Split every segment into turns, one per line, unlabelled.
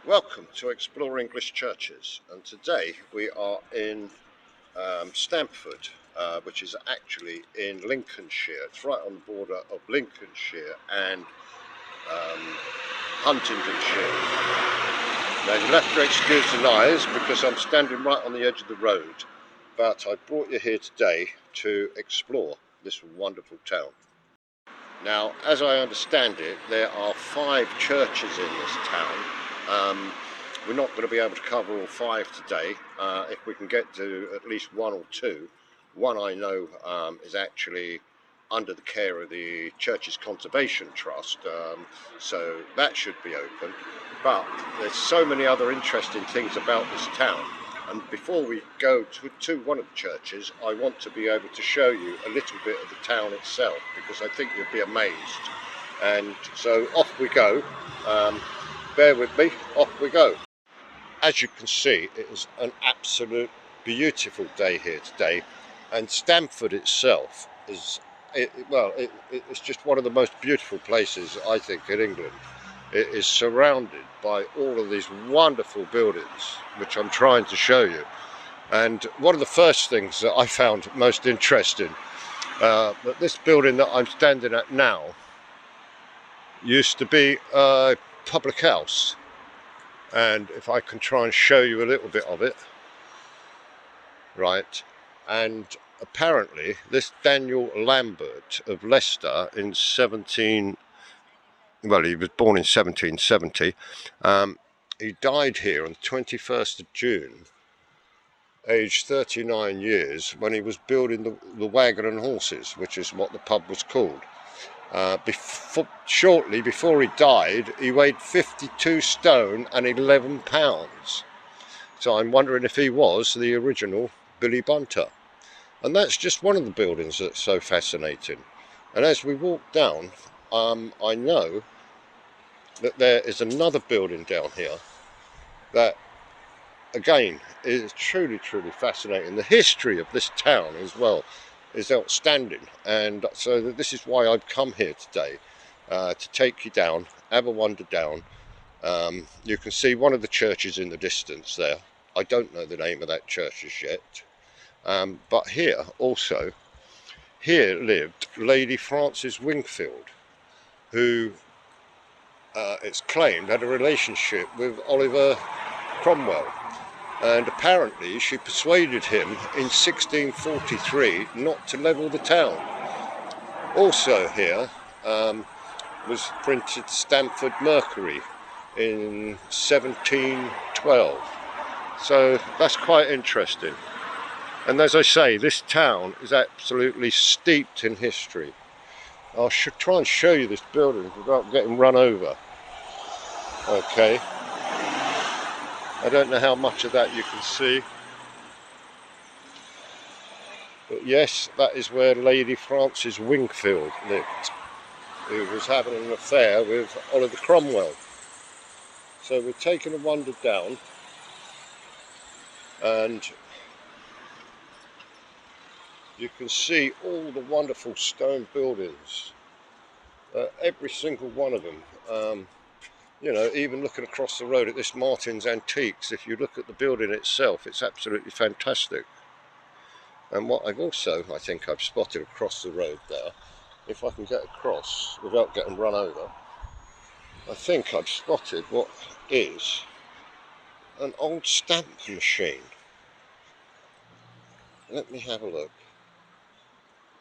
Welcome to Explore English Churches, and today we are in Stamford, which is actually in Lincolnshire. It's right on the border of Lincolnshire and Huntingdonshire. Now you'll have to excuse the noise because I'm standing right on the edge of the road, but I brought you here today to explore this wonderful town. Now, as I understand it, there are 5 churches in this town. We're not going to be able to cover all 5 today. If we can get to at least 1 or 2. One I know is actually under the care of the Church's Conservation Trust, so that should be open. But there's so many other interesting things about this town. And before we go to one of the churches, I want to be able to show you a little bit of the town itself, because I think you'll be amazed. And so off we go. Bear with me, off we go. As you can see, it is an absolute beautiful day here today, and Stamford itself is, it's just one of the most beautiful places, I think, in England. It is surrounded by all of these wonderful buildings, which I'm trying to show you. And one of the first things that I found most interesting, that this building that I'm standing at now used to be a public house. And if I can try and show you a little bit of it, right, and apparently this Daniel Lambert of Leicester in he was born in 1770. He died here on the 21st of June, aged 39 years, when he was building the Wagon and Horses, which is what the pub was called. Shortly before he died, he weighed 52 stone and 11 pounds. So I'm wondering if he was the original Billy Bunter. And that's just one of the buildings that's so fascinating. And as we walk down, I know that there is another building down here that, again, is truly fascinating. The history of this town as well is outstanding, and so this is why I've come here today, to take you down, have a wander down. You can see one of the churches in the distance there. I don't know the name of that church as yet, but here lived Lady Frances Wingfield, who it's claimed had a relationship with Oliver Cromwell. And apparently she persuaded him in 1643 not to level the town. Also here was printed Stamford Mercury in 1712. So that's quite interesting. And as I say, this town is absolutely steeped in history. I should try and show you this building without getting run over. Okay. I don't know how much of that you can see, but yes, that is where Lady Frances Wingfield lived, who was having an affair with Oliver Cromwell. So we're taking a wander down, and you can see all the wonderful stone buildings, every single one of them. You know, even looking across the road at this Martin's Antiques, if you look at the building itself, it's absolutely fantastic. And what I've also, I think I've spotted across the road there, if I can get across without getting run over, I think I've spotted what is an old stamp machine. Let me have a look.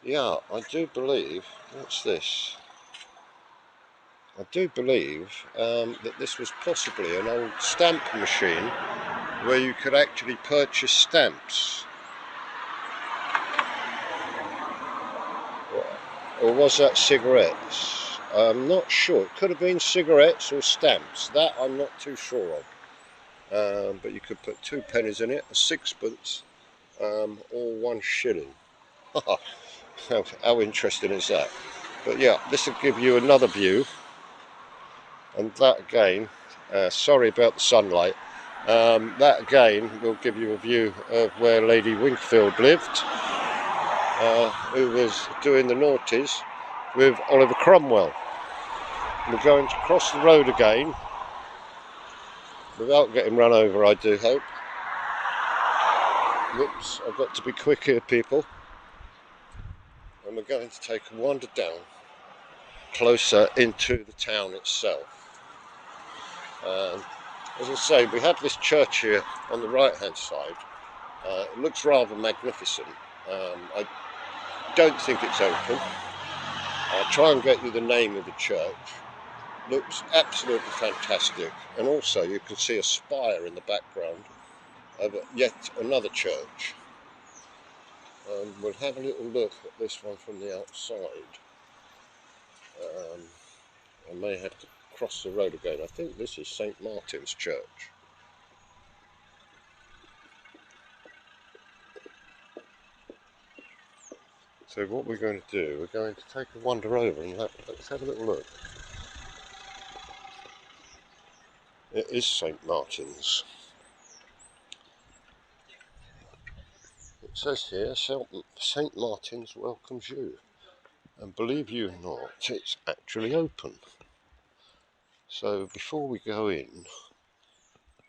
Yeah, I do believe, what's this? I do believe that this was possibly an old stamp machine where you could actually purchase stamps. Or was that cigarettes? I'm not sure. It could have been cigarettes or stamps. That I'm not too sure of. But you could put 2 pennies in it, a 6pence, or 1 shilling. How interesting is that? But yeah, this will give you another view. And that again, sorry about the sunlight, that again will give you a view of where Lady Wingfield lived, who was doing the noughties with Oliver Cromwell. We're going to cross the road again without getting run over, I do hope. Whoops, I've got to be quick here, people. And we're going to take a wander down closer into the town itself. As I say, we have this church here on the right hand side. It looks rather magnificent. I don't think it's open. I'll try and get you the name of the church. Looks absolutely fantastic, and also you can see a spire in the background of yet another church. We'll have a little look at this one from the outside. I may have to cross the road again. I think this is St. Martin's Church. So what we're going to do, we're going to take a wander over and let's have a little look. It is St. Martin's. It says here, St. Martin's welcomes you. And believe you not, it's actually open. So before we go in,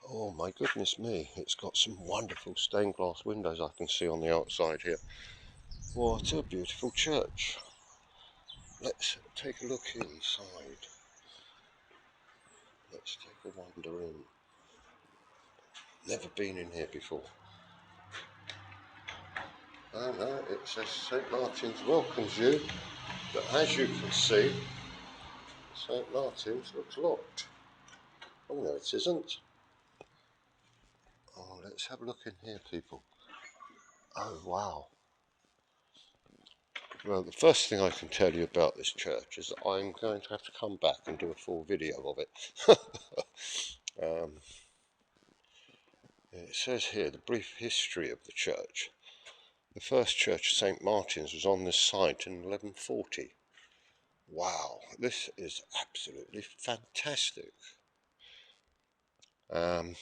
oh my goodness me, it's got some wonderful stained glass windows I can see on the outside here. What a beautiful church. Let's take a look inside. Let's take a wander in. Never been in here before. Oh no, it says St. Martin's welcomes you, but as you can see, St. Martin's looks locked. Oh no, it isn't. Oh, let's have a look in here, people. Oh wow. Well, the first thing I can tell you about this church is that I'm going to have to come back and do a full video of it. It says here the brief history of the church. The first church of St. Martin's was on this site in 1140. Wow, this is absolutely fantastic. It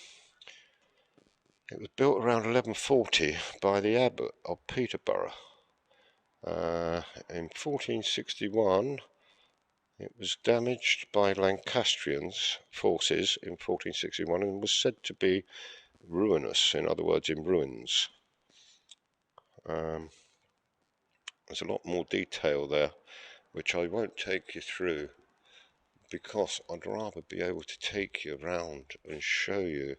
was built around 1140 by the abbot of Peterborough. In 1461, it was damaged by Lancastrian forces in 1461 and was said to be ruinous, in other words, in ruins. There's a lot more detail there, which I won't take you through because I'd rather be able to take you around and show you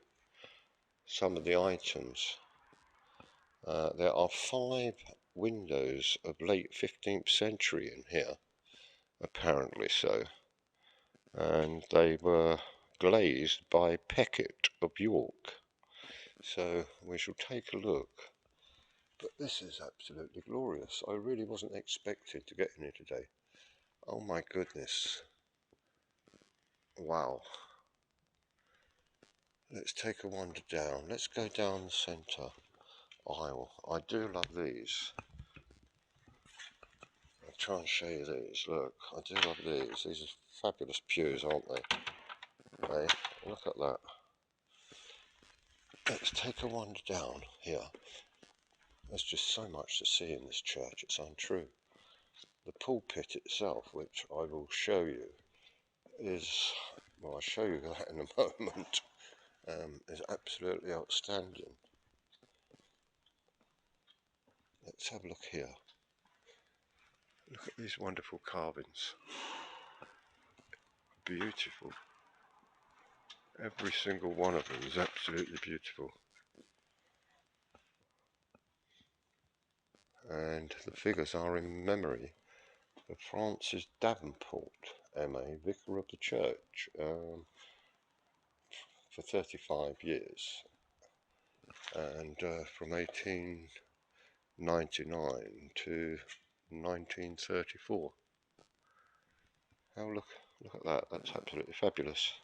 some of the items. There are 5 windows of late 15th century in here, apparently so, and they were glazed by Peckett of York. So we shall take a look. But this is absolutely glorious. I really wasn't expecting to get in here today. Oh my goodness. Wow. Let's take a wander down. Let's go down the centre aisle. I do love these. I'll try and show you these. Look, I do love these. These are fabulous pews, aren't they? Hey, look at that. Let's take a wander down here. There's just so much to see in this church, it's untrue. The pulpit itself, which I will show you, is, well, I'll show you that in a moment, is absolutely outstanding. Let's have a look here. Look at these wonderful carvings. Beautiful. Every single one of them is absolutely beautiful. And the figures are in memory of Francis Davenport, MA, Vicar of the Church, for 35 years. And from 1899 to 1934. Oh, look at that. That's absolutely fabulous.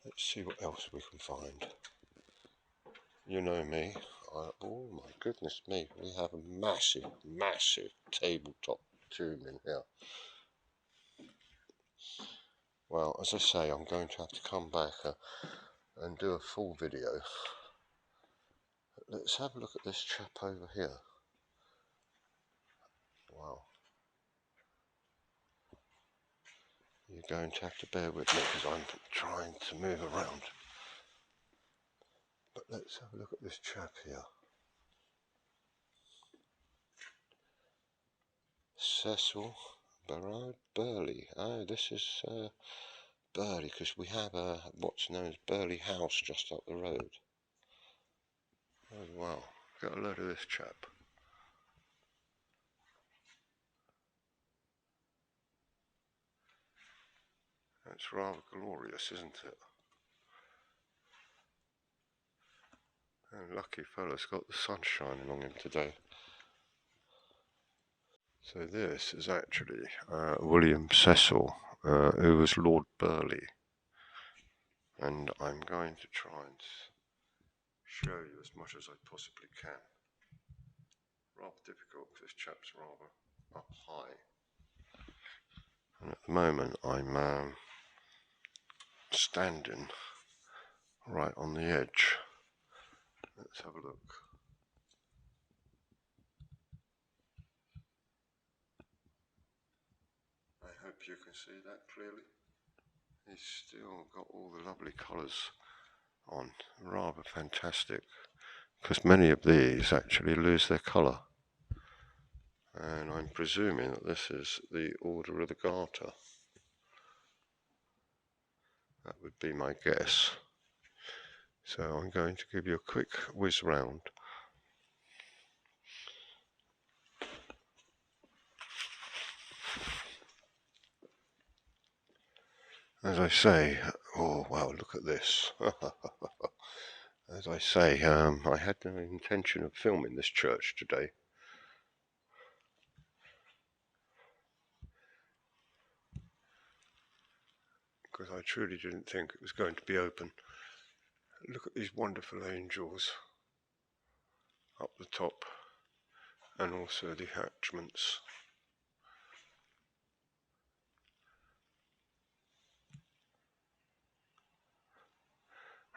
Let's see what else we can find. You know me. Oh my goodness me. We have a massive, massive tabletop tomb in here. Well, as I say, I'm going to have to come back and do a full video. Let's have a look at this chap over here. Wow. You're going to have to bear with me because I'm trying to move around. But let's have a look at this chap here. Cecil Burghley. Oh, this is Burghley, because we have what's known as Burghley House just up the road. Oh wow, got a load of this chap. That's rather glorious, isn't it? And lucky fella's got the sun shining on him today. So this is actually William Cecil, who was Lord Burghley. And I'm going to try and show you as much as I possibly can. Rather difficult because this chap's rather up high. And at the moment I'm standing right on the edge. Let's have a look. I hope you can see that clearly. He's still got all the lovely colours on, rather fantastic, because many of these actually lose their colour. And I'm presuming that this is the Order of the Garter. That would be my guess. So I'm going to give you a quick whiz round. As I say, oh wow, look at this. As I say, I had no intention of filming this church today. Because I truly didn't think it was going to be open. Look at these wonderful angels up the top, and also the hatchments.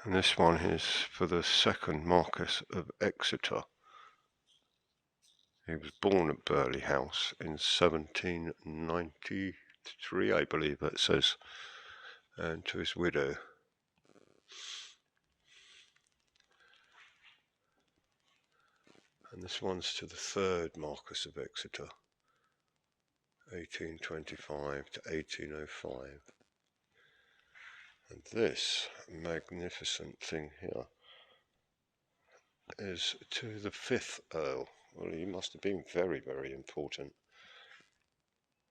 And this one is for the second Marquis of Exeter. He was born at Burghley House in 1793, I believe it says, and to his widow. And this one's to the third Marquis of Exeter, 1825 to 1805. And this magnificent thing here is to the fifth Earl. Well, he must have been very, very important.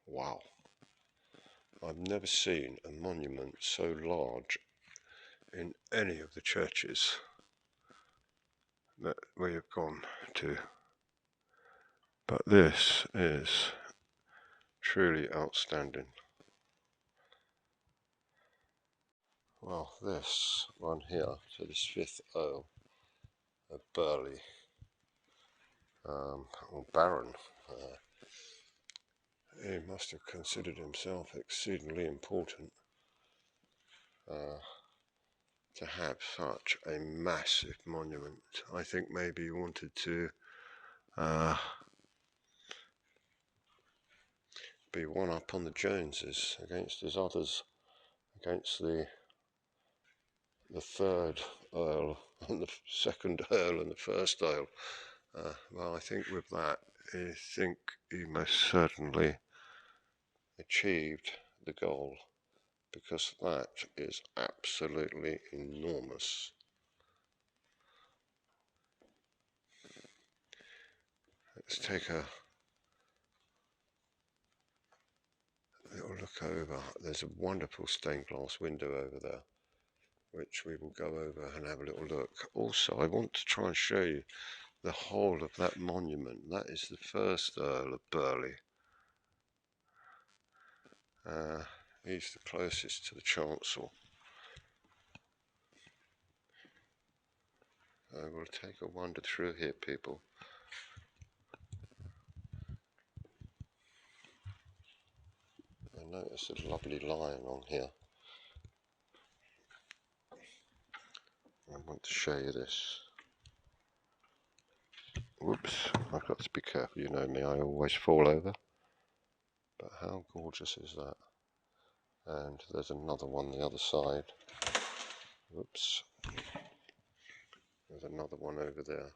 Wow. I've never seen a monument so large in any of the churches that we have gone to. But this is truly outstanding. Well, this one here, so this fifth Earl of Burghley, or Baron, he must have considered himself exceedingly important to have such a massive monument. I think maybe he wanted to be one up on the Joneses against his others, against the third Earl and the second Earl and the first Earl. Well, I think with that, I think he most certainly achieved the goal, because that is absolutely enormous. Let's take a little look over. There's a wonderful stained glass window over there, which we will go over and have a little look. Also, I want to try and show you the whole of that monument. That is the first Earl of Burghley. He's the closest to the chancel. We'll take a wander through here, people. I notice a lovely lion on here. I want to show you this. Whoops, I've got to be careful, you know me, I always fall over. But how gorgeous is that? And there's another one the other side. Oops. There's another one over there.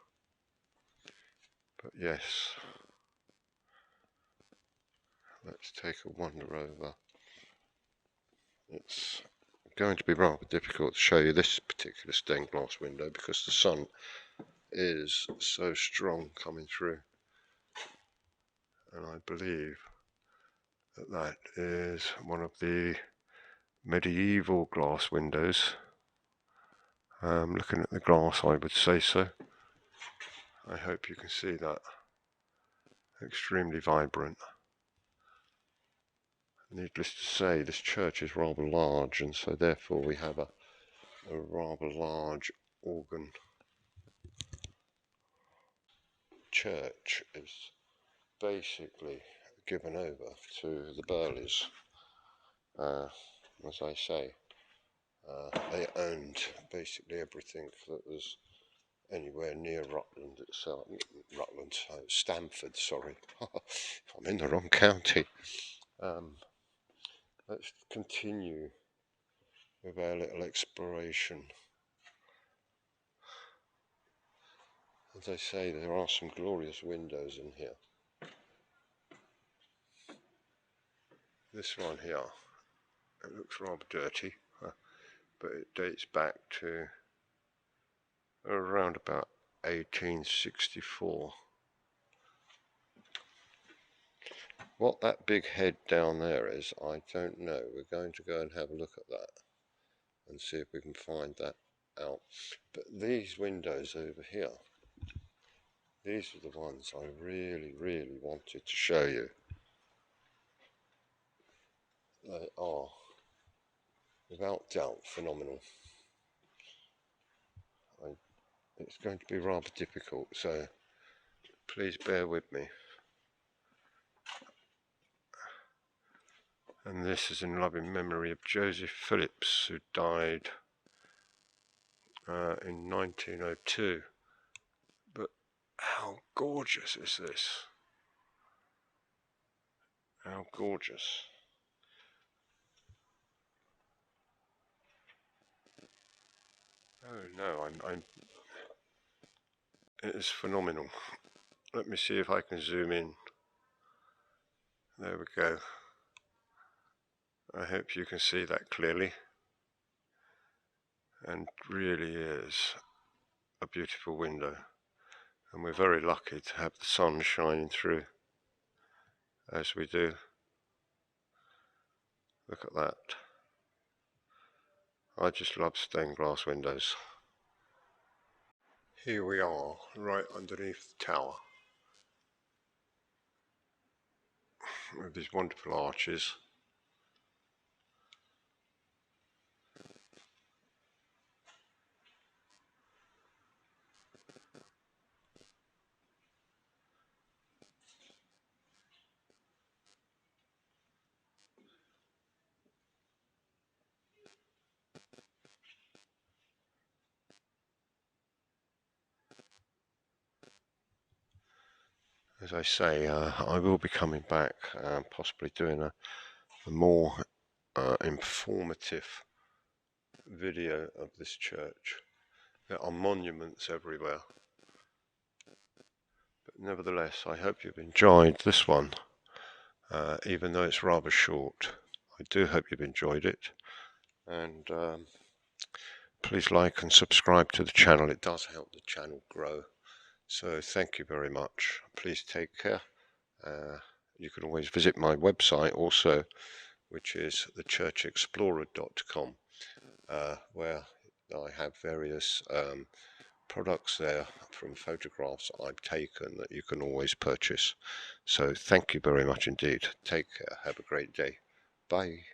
But yes, let's take a wander over. It's going to be rather difficult to show you this particular stained glass window because the sun is so strong coming through. And I believe that that is one of the medieval glass windows. Looking at the glass, I would say so. I hope you can see that. Extremely vibrant. Needless to say, this church is rather large, and so therefore we have a rather large organ. Church is basically given over to the Burghleys. As I say, they owned basically everything that was anywhere near Rutland itself. Stamford, sorry. I'm in the wrong county. Let's continue with our little exploration. As I say, there are some glorious windows in here. This one here, it looks rather dirty, but it dates back to around about 1864. What that big head down there is, I don't know. We're going to go and have a look at that and see if we can find that out. But these windows over here, these are the ones I really wanted to show you. They are, without doubt, phenomenal. It's going to be rather difficult, so please bear with me. And this is in loving memory of Joseph Phillips, who died in 1902. But how gorgeous is this? How gorgeous. Oh no, it is phenomenal. Let me see if I can zoom in. There we go. I hope you can see that clearly. And really is a beautiful window. And we're very lucky to have the sun shining through as we do. Look at that. I just love stained glass windows. Here we are, right underneath the tower, with these wonderful arches. As I say, I will be coming back, possibly doing a more informative video of this church. There are monuments everywhere. But nevertheless, I hope you've enjoyed this one, even though it's rather short. I do hope you've enjoyed it. And please like and subscribe to the channel. It does help the channel grow. So thank you very much. Please take care. You can always visit my website also, which is thechurchexplorer.com, where I have various products there from photographs I've taken that you can always purchase. So thank you very much indeed. Take care. Have a great day. Bye.